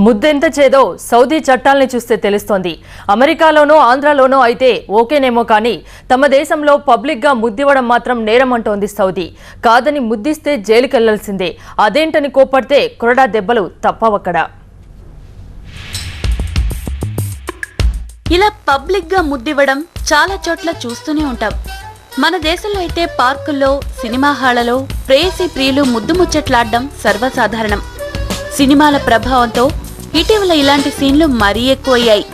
ముద్దెంత చేదో Saudi చట్టాల్ని చూస్తే తెలుస్తోంది. అమెరికాలోనో ఆంధ్రాలోనో అయితే ఓకేనేమో కానీ తమ దేశంలో పబ్లిక్ గా ముద్దివ్వడం మాత్రం నేరమంటోంది సౌదీ. కాదని ముద్దిస్తే జైలుకెళ్లాల్సిందే. అదేంటని కోపడితే కొరడా దెబ్బలు తప్పవక్కడ. ఇలా పబ్లిక్ గా ముద్దివ్వడం చాలా చోట్ల చూస్తూనే ఉంటాం. మన దేశంలో అయితే పార్కుల్లో, సినిమా హాళ్లలో ప్రేయసీ ప్రియులు ముద్దు ముచ్చట్లాడడం సర్వసాధారణం. సినిమాల ప్రభావంతో ఇటీవల ఇలాంటి సీన్లు మరీ ఎక్కువయ్యాయి.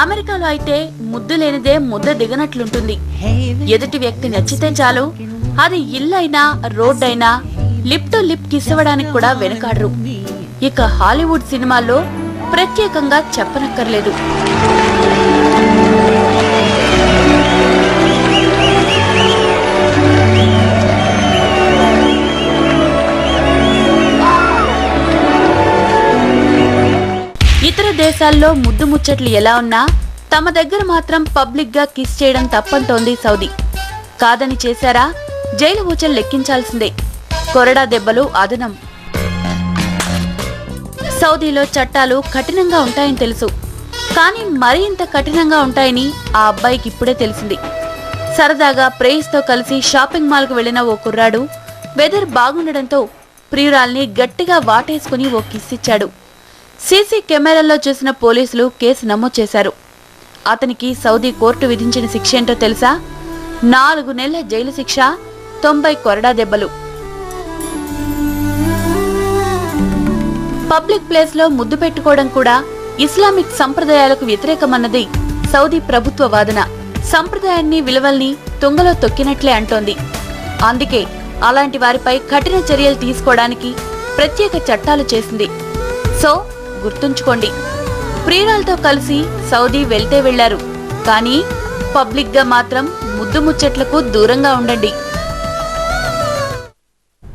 అమెరికాలో అయితే ముద్దు లేనిదే ముద్ద దిగనట్లుంటుంది. ఎదుటి వ్యక్తి నచ్చితే చాలు, అది ఇల్లైనా రోడ్డైనా లిప్ టు లిప్ కిస్ ఇవ్వడానికి కూడా వెనుకాడరు. ఇక హాలీవుడ్ సినిమాల్లో ప్రత్యేకంగా చెప్పనక్కర్లేదు. ఇతర దేశాల్లో ముద్దు ముచ్చట్లు ఎలా ఉన్నా తమ దగ్గర మాత్రం పబ్లిక్ గా కిస్ చేయడం తప్పంటోంది సౌదీ. కాదని చేశారా జైలు ఊచలు లెక్కించాల్సిందే. కొరడా దెబ్బలు అదనం. సౌదీలో చట్టాలు కఠినంగా ఉంటాయని తెలుసు, కానీ మరీ ఇంత కఠినంగా ఉంటాయని ఆ అబ్బాయికి ఇప్పుడే తెలిసింది. సరదాగా ప్రేయస్ తో కలిసి షాపింగ్ మాల్ కు వెళ్లిన ఓ కుర్రాడు వెదర్ బాగుండడంతో ప్రియురాల్ని గట్టిగా వాటేసుకుని ఓ కిస్ ఇచ్చాడు. సీసీ కెమెరాల్లో చూసిన పోలీసులు కేసు నమోదు చేశారు. అతనికి సౌదీ కోర్టు విధించిన శిక్ష ఏంటో తెలుసా? 4 నెలల జైలు శిక్ష, 90 కొరడా దెబ్బలు. పబ్లిక్ ప్లేస్ లో ముద్దు పెట్టుకోవడం కూడా ఇస్లామిక్ సంప్రదాయాలకు వ్యతిరేకమన్నది సౌదీ ప్రభుత్వ వాదన. సంప్రదాయాన్ని, విలువల్ని తుంగలో తొక్కినట్లే అంటోంది. అందుకే అలాంటి వారిపై కఠిన చర్యలు తీసుకోవడానికి ప్రత్యేక చట్టాలు చేసింది. సో గుర్తుంచుకోండి, ప్రియురాలతో కలిసి సౌదీ వెళ్తే వెళ్లారు, కానీ పబ్లిక్ గా మాత్రం ముద్దు ముచ్చట్లకు దూరంగా ఉండండి.